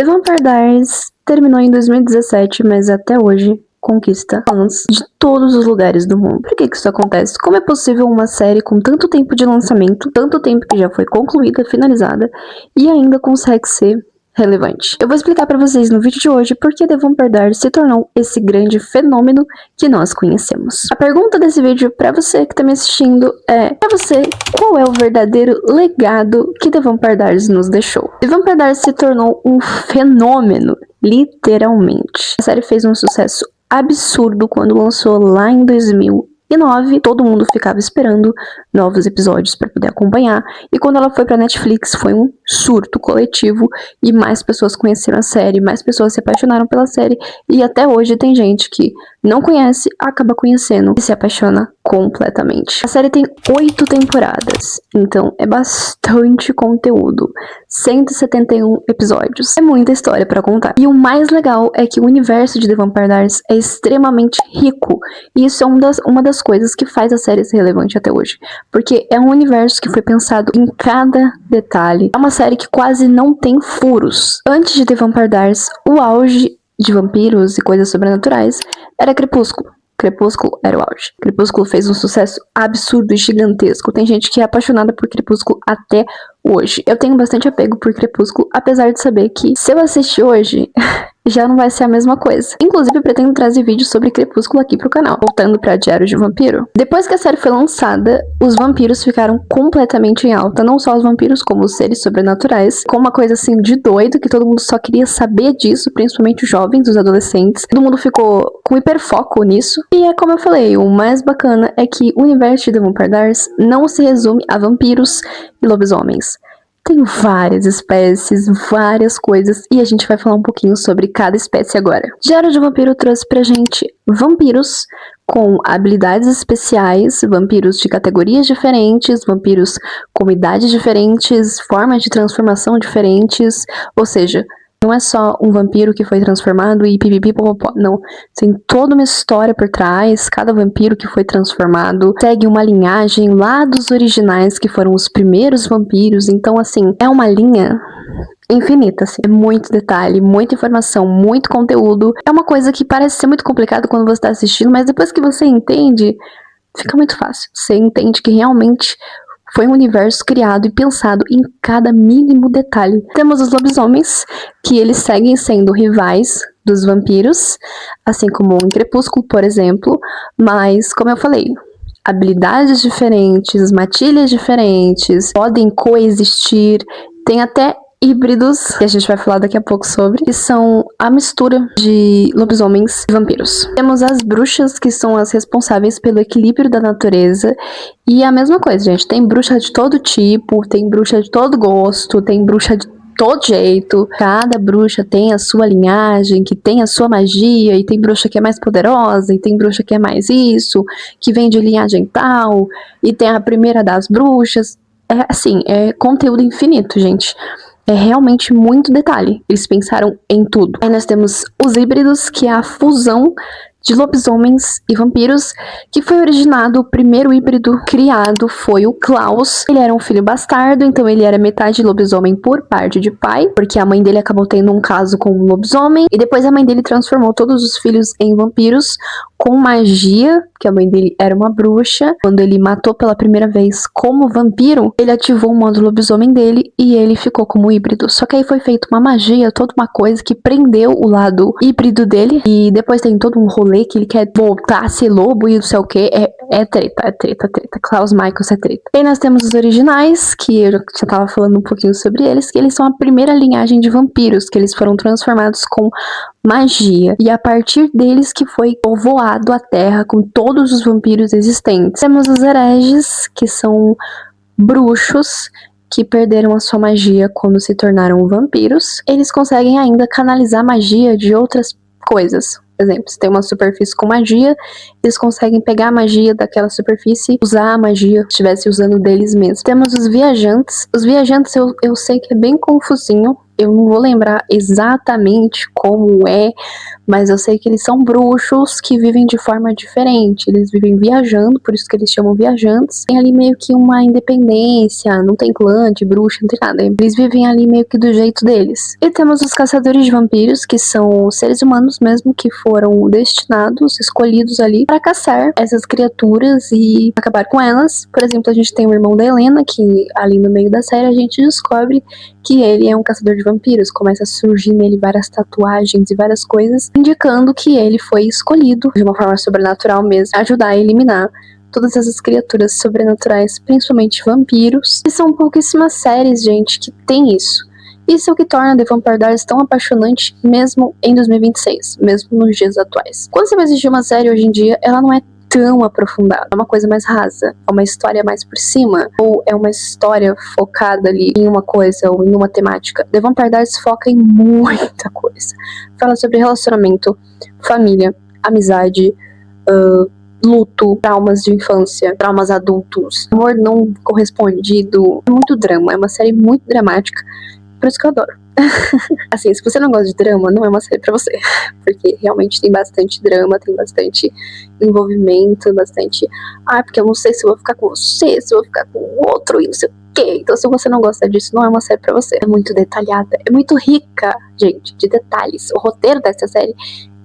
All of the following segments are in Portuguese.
The Vampire Diaries terminou em 2017, mas até hoje conquista fãs de todos os lugares do mundo. Por que isso acontece? Como é possível uma série com tanto tempo de lançamento, tanto tempo que já foi concluída, finalizada, e ainda consegue ser relevante? Eu vou explicar pra vocês no vídeo de hoje por que The Vampire Diaries se tornou esse grande fenômeno que nós conhecemos. A pergunta desse vídeo pra você que tá me assistindo é: pra você, qual é o verdadeiro legado que The Vampire Diaries nos deixou? The Vampire Diaries se tornou um fenômeno, literalmente. A série fez um sucesso absurdo quando lançou lá em 2009. Todo mundo ficava esperando novos episódios para poder acompanhar, e quando ela foi para Netflix foi um surto coletivo e mais pessoas conheceram a série, mais pessoas se apaixonaram pela série, e até hoje tem gente que não conhece, acaba conhecendo e se apaixona completamente. A série tem 8 temporadas, então é bastante conteúdo, 171 episódios, é muita história para contar. E o mais legal é que o universo de The Vampire Diaries é extremamente rico, e isso é uma das coisas que faz a série ser relevante até hoje, porque é um universo que foi pensado em cada detalhe. É uma série que quase não tem furos. Antes de The Vampire Diaries, o auge de vampiros e coisas sobrenaturais era Crepúsculo. Crepúsculo era o auge. Crepúsculo fez um sucesso absurdo e gigantesco. Tem gente que é apaixonada por Crepúsculo até hoje. Eu tenho bastante apego por Crepúsculo, apesar de saber que se eu assistir hoje, já não vai ser a mesma coisa. Inclusive, eu pretendo trazer vídeos sobre Crepúsculo aqui pro canal. Voltando pra Diário de Vampiro. Depois que a série foi lançada, os vampiros ficaram completamente em alta. Não só os vampiros, como os seres sobrenaturais. Com uma coisa assim de doido, que todo mundo só queria saber disso, principalmente os jovens, os adolescentes. Todo mundo ficou com hiperfoco nisso. E é como eu falei, o mais bacana é que o universo de The Vampire Diaries não se resume a vampiros e lobisomens. Tem várias espécies, várias coisas, e a gente vai falar um pouquinho sobre cada espécie agora. Diário de Vampiro trouxe pra gente vampiros com habilidades especiais, vampiros de categorias diferentes, vampiros com idades diferentes, formas de transformação diferentes, ou seja, não é só um vampiro que foi transformado e pipipipopopó, não. Tem toda uma história por trás. Cada vampiro que foi transformado segue uma linhagem lá dos originais, que foram os primeiros vampiros. Então, assim, é uma linha infinita, assim. É muito detalhe, muita informação, muito conteúdo. É uma coisa que parece ser muito complicado quando você tá assistindo, mas depois que você entende, fica muito fácil. Você entende que realmente foi um universo criado e pensado em cada mínimo detalhe. Temos os lobisomens, que eles seguem sendo rivais dos vampiros, assim como em Crepúsculo, por exemplo, mas, como eu falei, habilidades diferentes, matilhas diferentes, podem coexistir, tem até híbridos, que a gente vai falar daqui a pouco sobre, que são a mistura de lobisomens e vampiros. Temos as bruxas, que são as responsáveis pelo equilíbrio da natureza, e a mesma coisa, gente, tem bruxa de todo tipo, tem bruxa de todo gosto, tem bruxa de todo jeito, cada bruxa tem a sua linhagem, que tem a sua magia, e tem bruxa que é mais poderosa, e tem bruxa que é mais isso, que vem de linhagem tal, e tem a primeira das bruxas. É assim, é conteúdo infinito, gente. É realmente muito detalhe. Eles pensaram em tudo. Aí nós temos os híbridos, que é a fusão de lobisomens e vampiros, que foi originado, o primeiro híbrido criado foi o Klaus. Ele era um filho bastardo, então ele era metade lobisomem por parte de pai, porque a mãe dele acabou tendo um caso com um lobisomem, e depois a mãe dele transformou todos os filhos em vampiros com magia, que a mãe dele era uma bruxa. Quando ele matou pela primeira vez como vampiro, ele ativou o modo lobisomem dele e ele ficou como híbrido. Só que aí foi feita uma magia, toda uma coisa que prendeu o lado híbrido dele, e depois tem todo um rolê que ele quer voltar a ser lobo e não sei o que. É treta. Klaus Michaels é treta. E aí nós temos os originais, que eu já tava falando um pouquinho sobre eles, que eles são a primeira linhagem de vampiros, que eles foram transformados com magia, e a partir deles que foi povoado a terra com todos os vampiros existentes. Temos os hereges, que são bruxos que perderam a sua magia quando se tornaram vampiros. Eles conseguem ainda canalizar magia de outras coisas. Por exemplo, se tem uma superfície com magia, eles conseguem pegar a magia daquela superfície e usar a magia que estivesse usando deles mesmos. Temos os viajantes. Os viajantes eu sei que é bem confusinho. Eu não vou lembrar exatamente como é, mas eu sei que eles são bruxos que vivem de forma diferente. Eles vivem viajando, por isso que eles chamam viajantes. Tem ali meio que uma independência, não tem clã de bruxa, não tem nada. Eles vivem ali meio que do jeito deles. E temos os caçadores de vampiros, que são seres humanos mesmo, que foram destinados, escolhidos ali para caçar essas criaturas e acabar com elas. Por exemplo, a gente tem o irmão da Helena, que ali no meio da série a gente descobre que ele é um caçador de vampiros. Começa a surgir nele várias tatuagens e várias coisas, indicando que ele foi escolhido de uma forma sobrenatural mesmo, a ajudar a eliminar todas essas criaturas sobrenaturais, principalmente vampiros. E são pouquíssimas séries, gente, que tem isso. Isso é o que torna The Vampire Diaries tão apaixonante mesmo em 2026, mesmo nos dias atuais. Quando você vai assistir uma série hoje em dia, ela não é tão aprofundada, é uma coisa mais rasa, é uma história mais por cima, ou é uma história focada ali em uma coisa ou em uma temática. The Vampire Diaries foca em muita coisa. Fala sobre relacionamento, família, amizade, luto, traumas de infância, traumas adultos, amor não correspondido. É muito drama, é uma série muito dramática, por isso que eu adoro. Assim, se você não gosta de drama, não é uma série pra você, porque realmente tem bastante drama, tem bastante envolvimento, bastante porque eu não sei se eu vou ficar com você, se eu vou ficar com o outro e não sei o quê. Então se você não gosta disso, não é uma série pra você. É muito detalhada, é muito rica, gente, de detalhes. O roteiro dessa série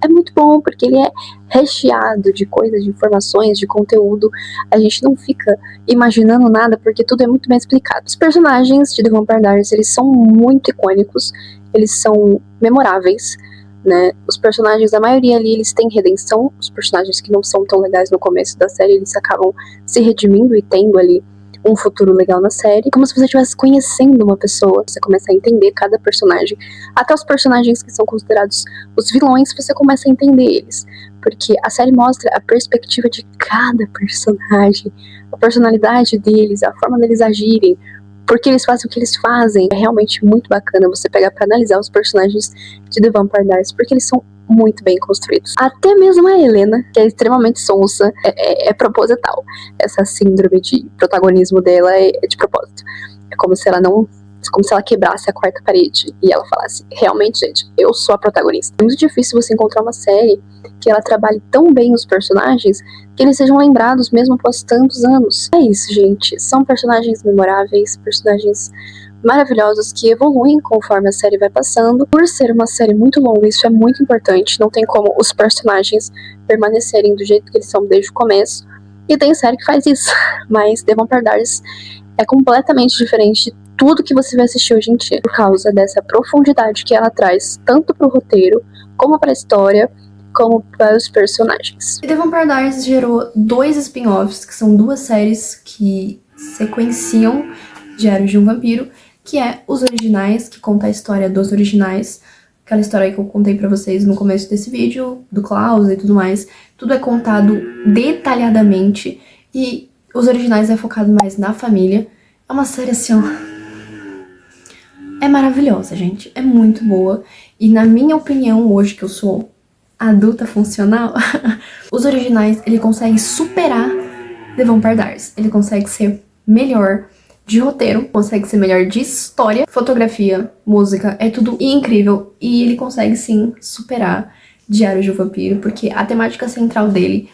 é muito bom, porque ele é recheado de coisas, de informações, de conteúdo. A gente não fica imaginando nada, porque tudo é muito bem explicado. Os personagens de The Vampire Diaries, eles são muito icônicos, eles são memoráveis, né? Os personagens, a maioria ali, eles têm redenção. Os personagens que não são tão legais no começo da série, eles acabam se redimindo e tendo ali um futuro legal na série, como se você estivesse conhecendo uma pessoa. Você começa a entender cada personagem, até os personagens que são considerados os vilões, você começa a entender eles, porque a série mostra a perspectiva de cada personagem, a personalidade deles, a forma deles agirem, porque eles fazem o que eles fazem. É realmente muito bacana você pegar pra analisar os personagens de The Vampire Diaries, porque eles são muito bem construídos. Até mesmo a Helena, que é extremamente sonsa, é proposital. Essa síndrome de protagonismo dela é de propósito. É como se ela quebrasse a quarta parede e ela falasse: realmente, gente, eu sou a protagonista. É muito difícil você encontrar uma série que ela trabalhe tão bem os personagens que eles sejam lembrados mesmo após tantos anos. É isso, gente. São personagens memoráveis, personagens maravilhosos que evoluem conforme a série vai passando. Por ser uma série muito longa, isso é muito importante. Não tem como os personagens permanecerem do jeito que eles são desde o começo. E tem série que faz isso. Mas The Vampire Diaries é completamente diferente de tudo que você vai assistir hoje em dia, por causa dessa profundidade que ela traz, tanto pro roteiro, como pra história, como para os personagens. E The Vampire Diaries gerou 2 spin-offs, que são 2 séries que sequenciam Diários de um Vampiro, que é Os Originais, que conta a história dos originais, aquela história que eu contei pra vocês no começo desse vídeo, do Klaus e tudo mais. Tudo é contado detalhadamente, e Os Originais é focado mais na família. É uma série assim, ó, é maravilhosa, gente, é muito boa, e na minha opinião, hoje que eu sou adulta funcional, Os Originais, ele consegue superar The Vampire Diaries. Ele consegue ser melhor de roteiro, consegue ser melhor de história, fotografia, música, é tudo incrível. E ele consegue sim superar Diário de um Vampiro, porque a temática central dele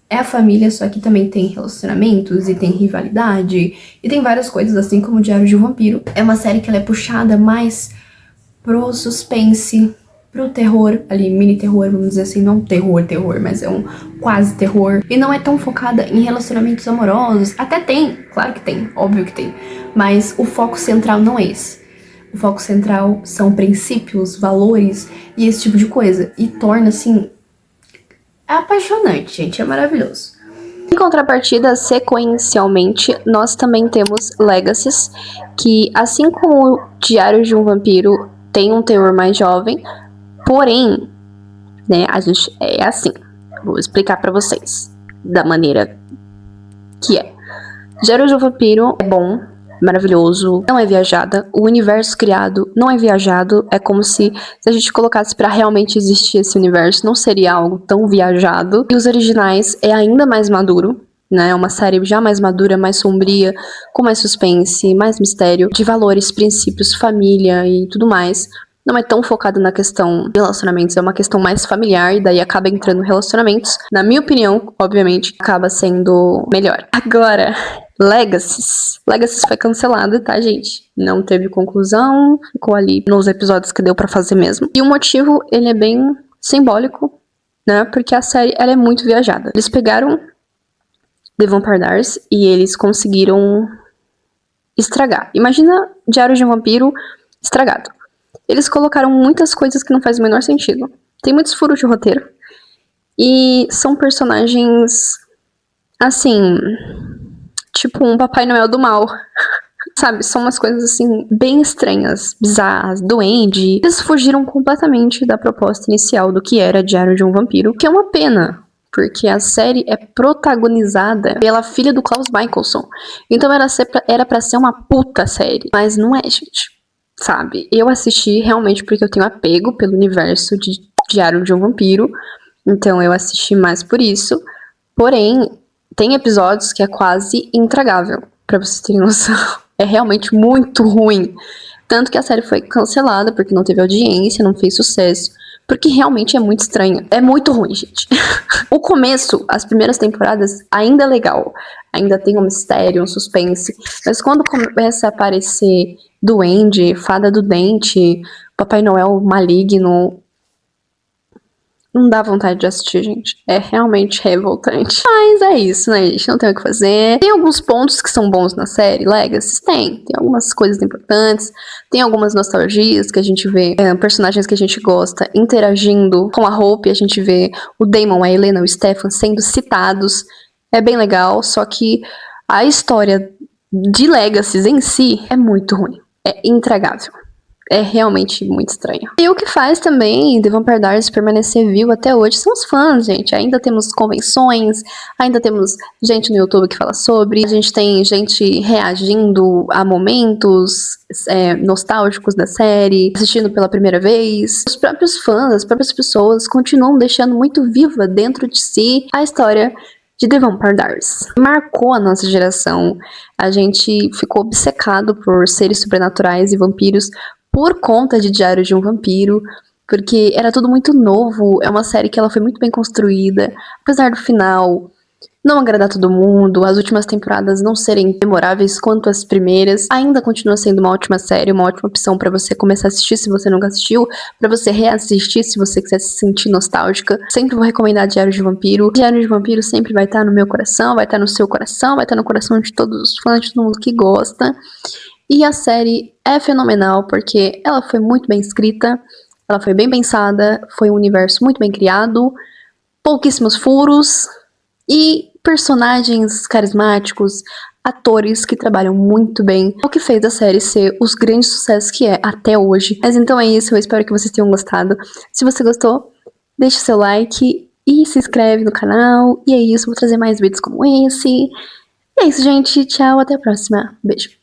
é a família, só que também tem relacionamentos e tem rivalidade e tem várias coisas, assim como Diário de um Vampiro. É uma série que ela é puxada mais pro suspense, pro terror, ali, mini terror, vamos dizer assim, não terror, mas é um quase terror. E não é tão focada em relacionamentos amorosos. Até tem, claro que tem, óbvio que tem. Mas o foco central não é esse. O foco central são princípios, valores e esse tipo de coisa. E torna, assim, apaixonante, gente, é maravilhoso. Em contrapartida, sequencialmente, nós também temos Legacies, que, assim como Diário de um Vampiro, tem um teor mais jovem. Porém, né, a gente é assim. Vou explicar pra vocês da maneira que é. Diário de um Vampiro é bom, maravilhoso, não é viajada. O universo criado não é viajado. É como se a gente colocasse pra realmente existir esse universo, não seria algo tão viajado. E Os Originais é ainda mais maduro, né? Uma série já mais madura, mais sombria, com mais suspense, mais mistério, de valores, princípios, família e tudo mais. Não é tão focado na questão de relacionamentos, é uma questão mais familiar, e daí acaba entrando relacionamentos. Na minha opinião, obviamente, acaba sendo melhor. Agora, Legacies. Legacies foi cancelada, tá, gente? Não teve conclusão, ficou ali nos episódios que deu pra fazer mesmo. E o motivo, ele é bem simbólico, né? Porque a série, ela é muito viajada. Eles pegaram The Vampire Diaries e eles conseguiram estragar. Imagina Diário de um Vampiro estragado. Eles colocaram muitas coisas que não fazem o menor sentido. Tem muitos furos de roteiro. E são personagens, assim, tipo um Papai Noel do mal. Sabe, são umas coisas, assim, bem estranhas, bizarras, duende. Eles fugiram completamente da proposta inicial do que era Diário de um Vampiro, que é uma pena. Porque a série é protagonizada pela filha do Klaus Michelson. Então era pra ser uma puta série. Mas não é, gente. Sabe? Eu assisti realmente porque eu tenho apego pelo universo de Diário de um Vampiro. Então eu assisti mais por isso. Porém, tem episódios que é quase intragável, pra vocês terem noção. É realmente muito ruim. Tanto que a série foi cancelada porque não teve audiência, não fez sucesso. Porque realmente é muito estranho. É muito ruim, gente. O começo, as primeiras temporadas, ainda é legal. Ainda tem um mistério, um suspense. Mas quando começa a aparecer duende, fada do dente, Papai Noel maligno, não dá vontade de assistir, gente. É realmente revoltante. Mas é isso, né, gente? Não tem o que fazer. Tem alguns pontos que são bons na série, Legacy? Tem. Tem algumas coisas importantes. Tem algumas nostalgias que a gente vê. Personagens que a gente gosta interagindo com a Hope. A gente vê o Damon, a Helena, o Stefan sendo citados. É bem legal. Só que a história de Legacies em si é muito ruim. É intragável. É realmente muito estranho. E o que faz também The Vampire Diaries permanecer vivo até hoje são os fãs, gente. Ainda temos convenções, ainda temos gente no YouTube que fala sobre, a gente tem gente reagindo a momentos nostálgicos da série, assistindo pela primeira vez. Os próprios fãs, as próprias pessoas continuam deixando muito viva dentro de si a história de The Vampire Diaries. Marcou a nossa geração. A gente ficou obcecado por seres sobrenaturais e vampiros por conta de Diário de um Vampiro, porque era tudo muito novo. É uma série que ela foi muito bem construída, apesar do final não agradar todo mundo, as últimas temporadas não serem memoráveis quanto as primeiras, ainda continua sendo uma ótima série, uma ótima opção pra você começar a assistir se você nunca assistiu, pra você reassistir se você quiser se sentir nostálgica. Sempre vou recomendar Diário de Vampiro. Diário de Vampiro sempre vai estar no meu coração, vai estar no seu coração, vai estar no coração de todos os fãs, de todo mundo que gosta. E a série é fenomenal porque ela foi muito bem escrita, ela foi bem pensada, foi um universo muito bem criado, pouquíssimos furos e personagens carismáticos, atores que trabalham muito bem, o que fez a série ser os grandes sucessos que é até hoje. Mas então é isso, eu espero que vocês tenham gostado. Se você gostou, deixe seu like e se inscreve no canal. E é isso, vou trazer mais vídeos como esse. E é isso, gente. Tchau, até a próxima. Beijo.